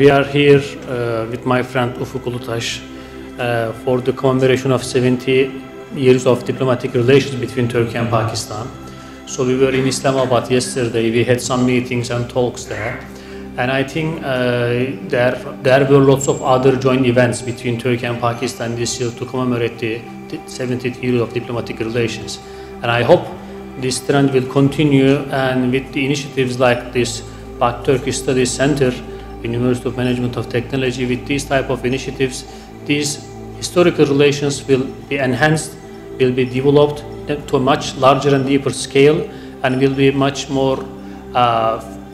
We are here with my friend Ufuk Ulutaş for the commemoration of 70 years of diplomatic relations between Turkey and Pakistan. So we were in Islamabad yesterday. We had some meetings and talks there. And I think there were lots of other joint events between Turkey and Pakistan this year to commemorate the 70th year of diplomatic relations. And I hope this trend will continue, and with the initiatives like this Pak-Turk Studies Centre, University of Management of Technology, with these type of initiatives, these historical relations will be enhanced, will be developed to a much larger and deeper scale, and will be much more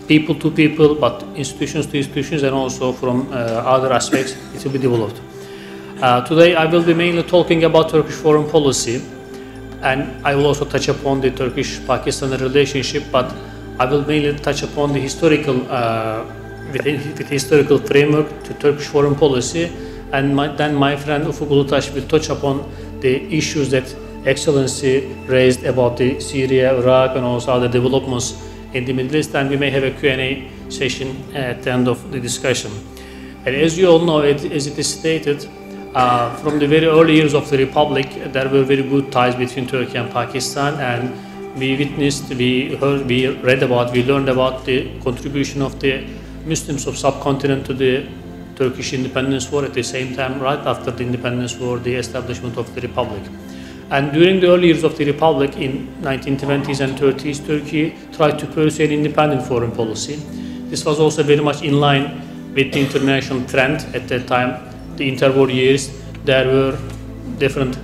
people to people, but institutions to institutions, and also from other aspects it will be developed. Today I will be mainly talking about Turkish foreign policy, and I will also touch upon the Turkish-Pakistan relationship, but I will mainly touch upon the historical, with historical framework to Turkish foreign policy, and then my friend Ufuk Ulutaş will touch upon the issues that Excellency raised about the Syria, Iraq, and also other developments in the Middle East, and we may have a Q&A session at the end of the discussion. And as you all know, as it is stated, from the very early years of the Republic, there were very good ties between Turkey and Pakistan, and we witnessed, we heard, we read about, we learned about the contribution of the Muslims of subcontinent to the Turkish independence war. At the same time, right after the independence war, the establishment of the Republic. And during the early years of the Republic in 1920s and 30s, Turkey tried to pursue an independent foreign policy. This was also very much in line with the international trend at that time. The interwar years, there were different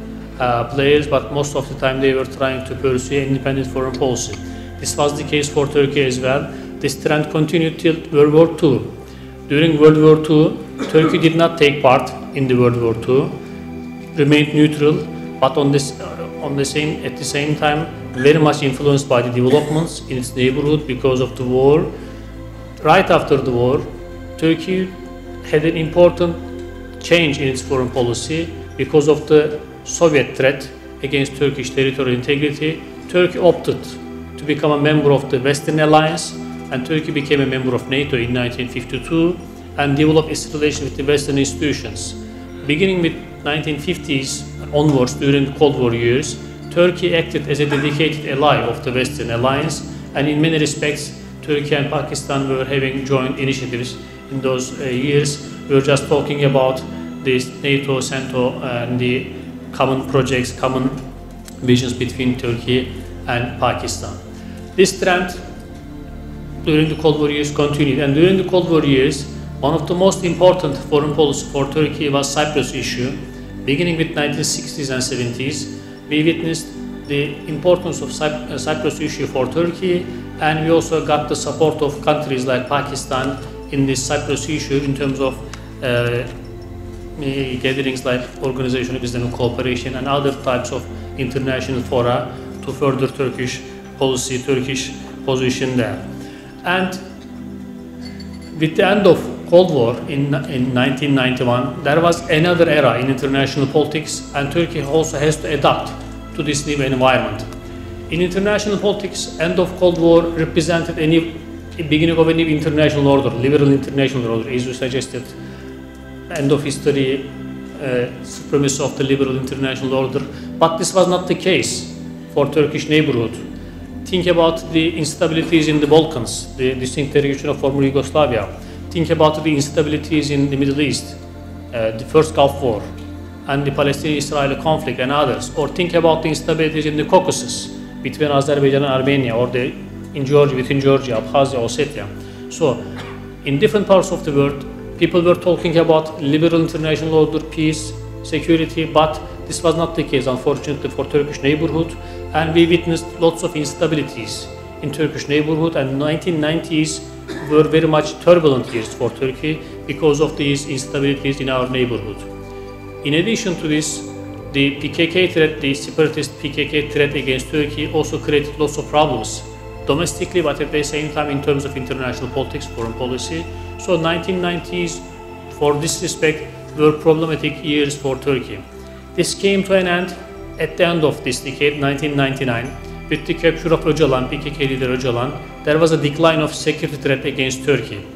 players, but most of the time they were trying to pursue an independent foreign policy. This was the case for Turkey as well. This trend continued till World War II. During World War II, Turkey did not take part in the World War II, remained neutral, but at the same time, very much influenced by the developments in its neighborhood because of the war. Right after the war, Turkey had an important change in its foreign policy because of the Soviet threat against Turkish territorial integrity. Turkey opted to become a member of the Western Alliance, and Turkey became a member of NATO in 1952 and developed its relation with the Western institutions. Beginning with 1950s onwards, during the Cold War years, Turkey acted as a dedicated ally of the Western Alliance, and in many respects, Turkey and Pakistan were having joint initiatives in those years. We were just talking about this NATO, CENTO, and the common projects, common visions between Turkey and Pakistan. This trend during the Cold War years continued, and during the Cold War years, one of the most important foreign policy for Turkey was Cyprus issue. Beginning with 1960s and 70s, we witnessed the importance of Cyprus issue for Turkey, and we also got the support of countries like Pakistan in this Cyprus issue in terms of gatherings like Organization of Islamic Cooperation and other types of international fora to further Turkish policy, Turkish position there. And with the end of Cold War in 1991, there was another era in international politics, and Turkey also has to adapt to this new environment. In international politics, end of Cold War represented a beginning of a new international order, liberal international order, as you suggested. End of history, supremacy of the liberal international order. But this was not the case for Turkish neighborhood. Think about the instabilities in the Balkans, the disintegration of former Yugoslavia. Think about the instabilities in the Middle East, the first Gulf War, and the Palestinian-Israeli conflict and others. Or think about the instabilities in the Caucasus between Azerbaijan and Armenia, or in Georgia, between Georgia, Abkhazia, Ossetia. So, in different parts of the world, people were talking about liberal international order, peace, security, but this was not the case, unfortunately, for Turkish neighborhood, and we witnessed lots of instabilities in Turkish neighborhood, and 1990s were very much turbulent years for Turkey because of these instabilities in our neighborhood. In addition to this, the PKK threat, the separatist PKK threat against Turkey also created lots of problems domestically, but at the same time in terms of international politics, foreign policy. So 1990s, for this respect, were problematic years for Turkey. This came to an end at the end of this decade, 1999, with the capture of Öcalan, PKK leader Öcalan. There was a decline of security threat against Turkey.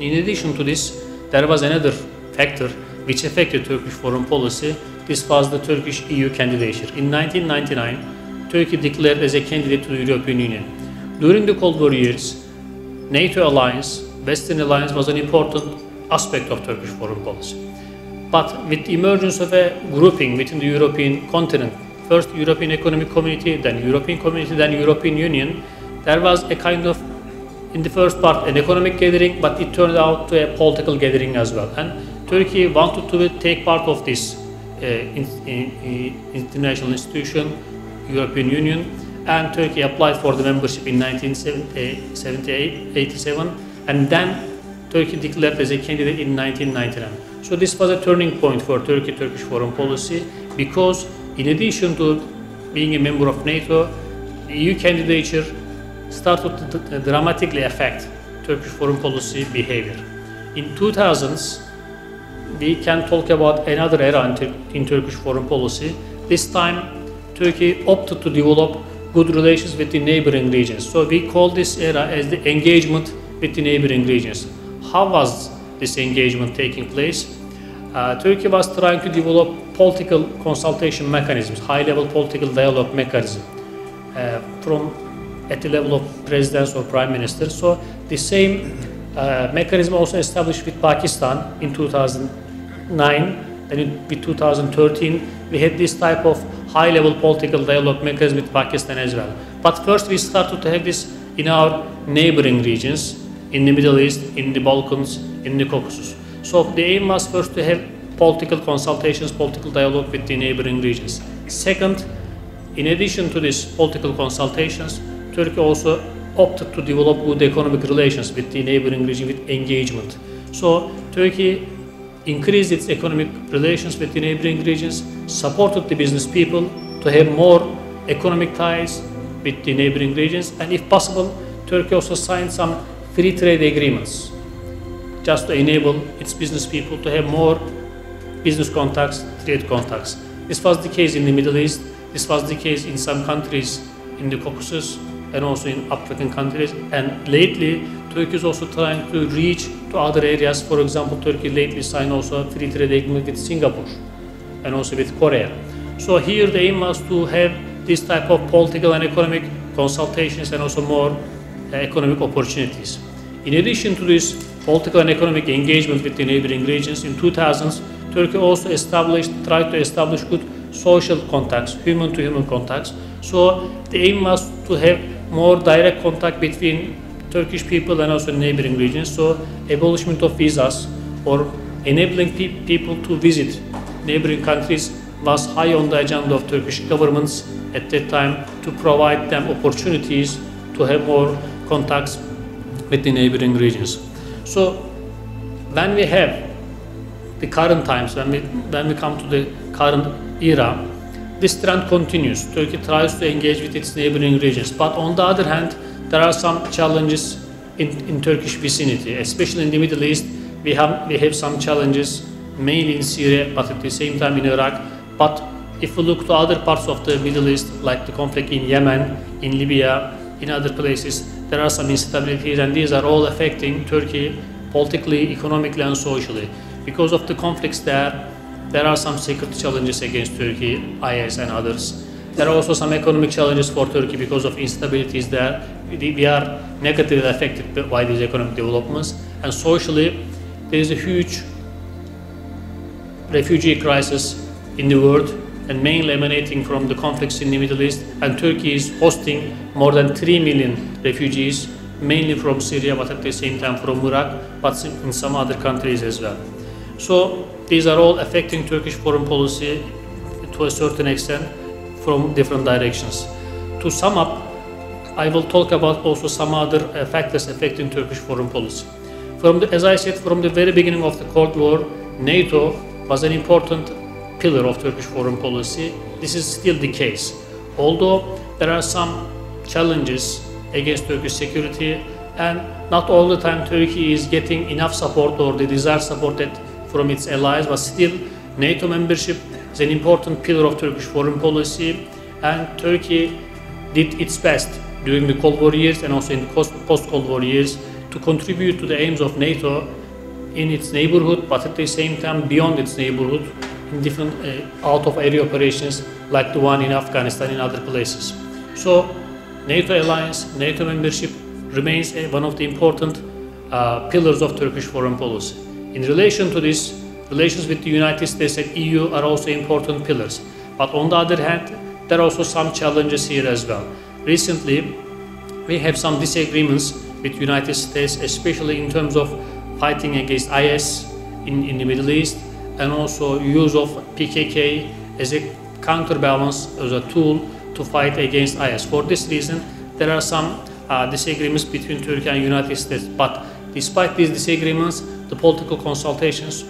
In addition to this, there was another factor which affected Turkish foreign policy. This was the Turkish EU candidature. In 1999, Turkey declared as a candidate to the European Union. During the Cold War years, NATO alliance, Western alliance was an important aspect of Turkish foreign policy. But with the emergence of a grouping within the European continent, first European Economic Community, then European Community, then European Union, there was a kind of, in the first part, an economic gathering, but it turned out to a political gathering as well. And Turkey wanted to take part of this international institution, European Union, and Turkey applied for the membership in 1987, and then Turkey declared as a candidate in 1999. So this was a turning point for Turkish foreign policy, because in addition to being a member of NATO, the EU candidature started to dramatically affect Turkish foreign policy behavior. In 2000s, we can talk about another era in Turkish foreign policy. This time, Turkey opted to develop good relations with the neighboring regions. So we call this era as the engagement with the neighboring regions. How was this engagement taking place? Turkey was trying to develop political consultation mechanisms, high-level political dialogue mechanism from at the level of presidents or prime ministers. So the same mechanism also established with Pakistan in 2009, and in 2013 we had this type of high-level political dialogue mechanism with Pakistan as well. But first we started to have this in our neighboring regions, in the Middle East, in the Balkans, in the Caucasus. So the aim was first to have political consultations, political dialogue with the neighboring regions. Second, in addition to these political consultations, Turkey also opted to develop good economic relations with the neighboring region with engagement. So Turkey increased its economic relations with the neighboring regions, supported the business people to have more economic ties with the neighboring regions, and if possible, Turkey also signed some free trade agreements just to enable its business people to have more business contacts, trade contacts. This was the case in the Middle East, this was the case in some countries in the Caucasus and also in African countries, and lately Turkey is also trying to reach to other areas. For example, Turkey lately signed also a free trade agreement with Singapore and also with Korea. So here the aim was to have this type of political and economic consultations and also more economic opportunities. In addition to this political and economic engagement with the neighboring regions, in 2000s, Turkey also tried to establish good social contacts, human-to-human contacts. So the aim was to have more direct contact between Turkish people and also neighboring regions. So abolishment of visas or enabling people to visit neighboring countries was high on the agenda of Turkish governments at that time, to provide them opportunities to have more contacts with the neighboring regions. So when we have the current times, when we come to the current era, this trend continues. Turkey tries to engage with its neighboring regions, but on the other hand, there are some challenges in Turkish vicinity, especially in the Middle East. We have some challenges, mainly in Syria, but at the same time in Iraq. But if we look to other parts of the Middle East, like the conflict in Yemen, in Libya, in other places, there are some instabilities, and these are all affecting Turkey politically, economically, and socially. Because of the conflicts there are some security challenges against Turkey, IS and others. There are also some economic challenges for Turkey because of instabilities there. We are negatively affected by these economic developments. And socially, there is a huge refugee crisis in the world, and mainly emanating from the conflicts in the Middle East. And Turkey is hosting more than 3 million refugees, mainly from Syria, but at the same time from Iraq, but in some other countries as well. So these are all affecting Turkish foreign policy to a certain extent from different directions. To sum up, I will talk about also some other factors affecting Turkish foreign policy. As I said, from the very beginning of the Cold War, NATO was an important pillar of Turkish foreign policy. This is still the case. Although there are some challenges against Turkish security, and not all the time Turkey is getting enough support or the desired support from its allies, but still NATO membership is an important pillar of Turkish foreign policy, and Turkey did its best during the Cold War years and also in the post-Cold War years to contribute to the aims of NATO in its neighborhood, but at the same time beyond its neighborhood in different out-of-area operations like the one in Afghanistan and other places. So NATO alliance, NATO membership remains one of the important pillars of Turkish foreign policy. In relation to this, relations with the United States and EU are also important pillars. But on the other hand, there are also some challenges here as well. Recently, we have some disagreements with the United States, especially in terms of fighting against IS in the Middle East, and also use of PKK as a counterbalance, as a tool to fight against IS. For this reason, there are some disagreements between Turkey and United States. But despite these disagreements, the political consultations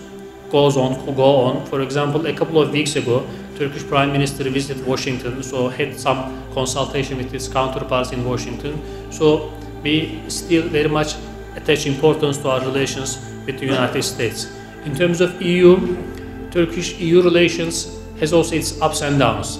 go on. For example, a couple of weeks ago, Turkish Prime Minister visited Washington, so had some consultation with his counterparts in Washington. So we still very much attach importance to our relations with the United States. In terms of EU, Turkish-EU relations has also its ups and downs.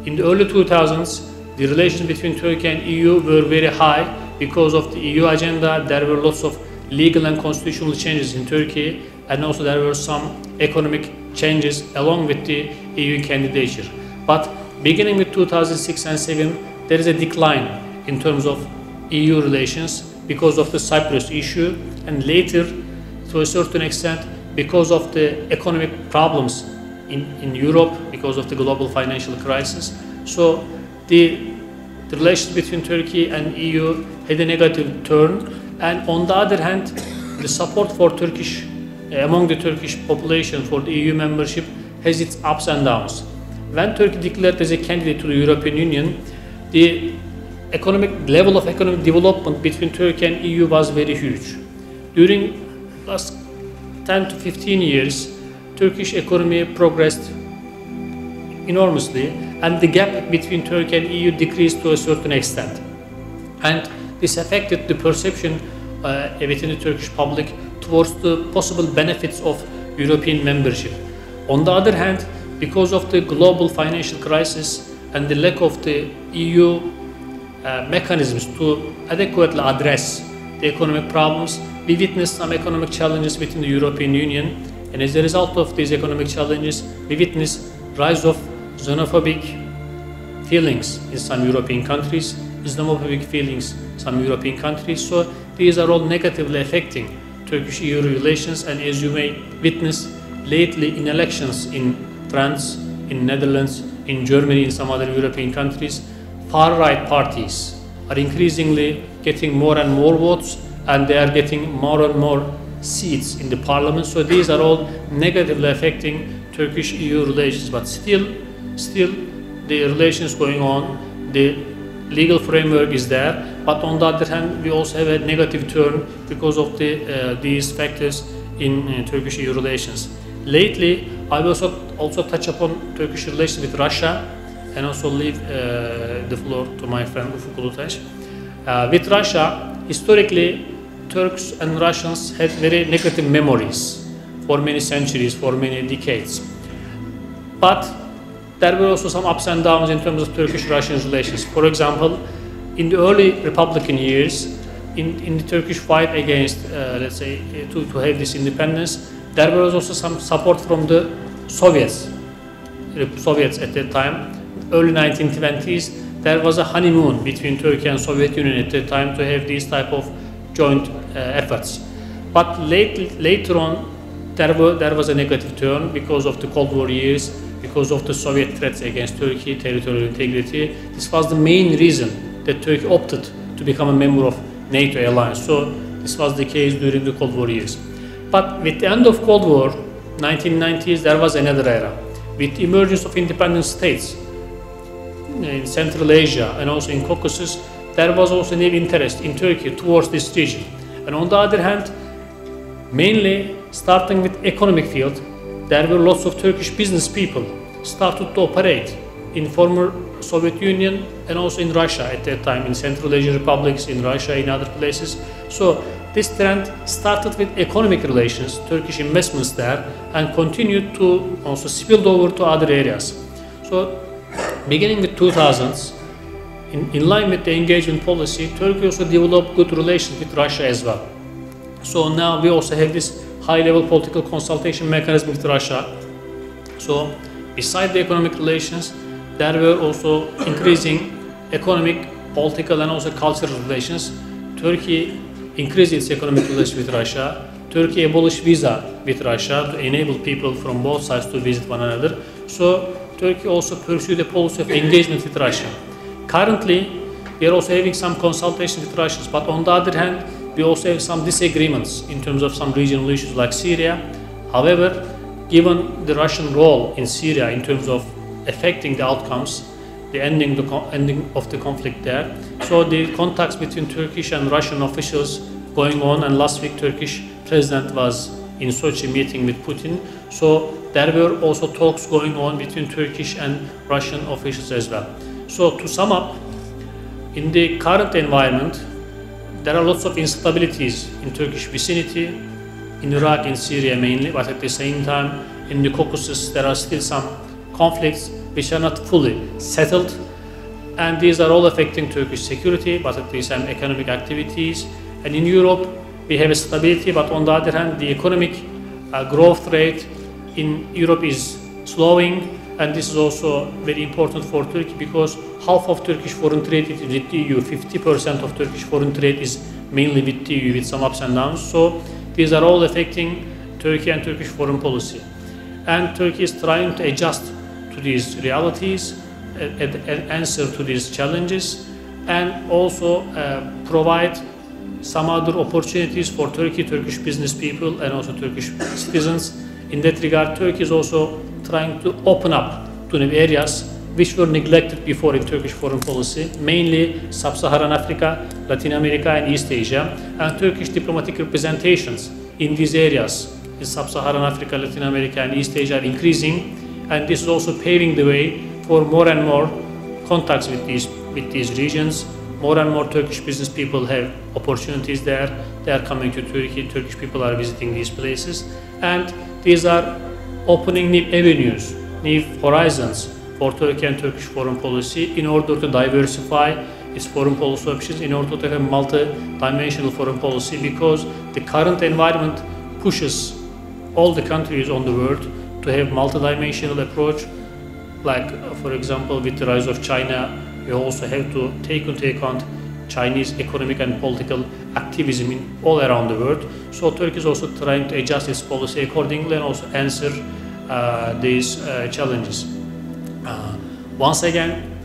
In the early 2000s, the relations between Turkey and EU were very high because of the EU agenda. There were lots of legal and constitutional changes in Turkey, and also there were some economic changes along with the EU candidature. But beginning with 2006 and 2007, there is a decline in terms of EU relations because of the Cyprus issue, and later, to a certain extent, because of the economic problems in Europe, because of the global financial crisis. So the relations between Turkey and EU had a negative turn, and on the other hand, the support for Turkish among the Turkish population for the EU membership has its ups and downs. When Turkey declared as a candidate to the European Union, the level of economic development between Turkey and EU was very huge. During last 10 to 15 years, Turkish economy progressed enormously, and the gap between Turkey and EU decreased to a certain extent. And this affected the perception within the Turkish public towards the possible benefits of European membership. On the other hand, because of the global financial crisis and the lack of the EU mechanisms to adequately address the economic problems, we witnessed some economic challenges within the European Union, and as a result of these economic challenges, we witnessed rise of xenophobic feelings in some European countries, Islamophobic feelings in some European countries. So these are all negatively affecting Turkish-EU relations, and as you may witness lately in elections in France, in Netherlands, in Germany, in some other European countries, far-right parties are increasingly getting more and more votes, and they are getting more and more seats in the parliament. So these are all negatively affecting Turkish-EU relations, but still the relations going on, the legal framework is there, but on the other hand, we also have a negative turn because of these factors in Turkish-EU relations. Lately, I will also touch upon Turkish relations with Russia, and also leave the floor to my friend Ufuk Ulutaş. With Russia, historically, Turks and Russians had very negative memories for many centuries, for many decades. But there were also some ups and downs in terms of Turkish-Russian relations. For example, in the early Republican years, in the Turkish fight against, let's say, to have this independence, there was also some support from the Soviets at that time. Early 1920s, there was a honeymoon between Turkey and Soviet Union at that time to have these type of joint efforts. But later on, there was a negative turn because of the Cold War years, because of the Soviet threats against Turkey, territorial integrity. This was the main reason that Turkey opted to become a member of NATO alliance. So this was the case during the Cold War years. But with the end of Cold War, 1990s, there was another era. With the emergence of independent states in Central Asia and also in Caucasus, there was also new interest in Turkey towards this region. And on the other hand, mainly starting with economic field, there were lots of Turkish business people started to operate in former Soviet Union and also in Russia at that time, in Central Asian republics, in Russia, in other places. So this trend started with economic relations, Turkish investments there, and continued to also spilled over to other areas. So beginning with 2000s, in line with the engagement policy, Turkey also developed good relations with Russia as well. So now we also have this high-level political consultation mechanism with Russia. So, beside the economic relations, there were also increasing economic, political, and also cultural relations. Turkey increased its economic relations with Russia. Turkey abolished visa with Russia to enable people from both sides to visit one another. So, Turkey also pursued a policy of engagement with Russia. Currently, we are also having some consultations with Russians, but on the other hand, we also have some disagreements in terms of some regional issues like Syria. However, given the Russian role in Syria in terms of affecting the outcomes, the ending of the conflict there, so the contacts between Turkish and Russian officials going on, and last week Turkish president was in Sochi meeting with Putin. So there were also talks going on between Turkish and Russian officials as well. So to sum up, in the current environment, there are lots of instabilities in Turkish vicinity, in Iraq, in Syria mainly, but at the same time, in the Caucasus, there are still some conflicts which are not fully settled, and these are all affecting Turkish security, but at the same economic activities. And in Europe, we have a stability, but on the other hand, the economic growth rate in Europe is slowing, and this is also very important for Turkey because half of Turkish foreign trade is with the EU, 50% of Turkish foreign trade is mainly with the EU with some ups and downs. So these are all affecting Turkey and Turkish foreign policy. And Turkey is trying to adjust to these realities, and answer to these challenges, and also provide some other opportunities for Turkish business people and also Turkish citizens. In that regard, Turkey is also trying to open up to new areas which were neglected before in Turkish foreign policy, mainly Sub-Saharan Africa, Latin America, and East Asia. And Turkish diplomatic representations in these areas, in Sub-Saharan Africa, Latin America, and East Asia, are increasing. And this is also paving the way for more and more contacts with these regions. More and more Turkish business people have opportunities there. They are coming to Turkey. Turkish people are visiting these places. And these are opening new avenues, new horizons for Turkey and Turkish foreign policy in order to diversify its foreign policy options, in order to have multi-dimensional foreign policy, because the current environment pushes all the countries on the world to have multi-dimensional approach. Like, for example, with the rise of China, you also have to take into account Chinese economic and political activism in all around the world. So Turkey is also trying to adjust its policy accordingly and also answer these challenges. Once again,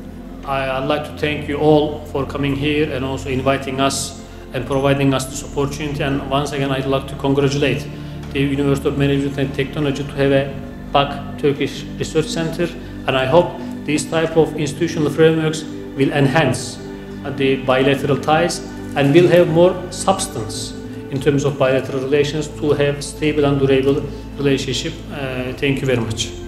I'd like to thank you all for coming here and also inviting us and providing us this opportunity. And once again, I'd like to congratulate the University of Management and Technology to have a Pak-Turk Research Center. And I hope these type of institutional frameworks will enhance the bilateral ties and will have more substance in terms of bilateral relations to have stable and durable relationship. Thank you very much.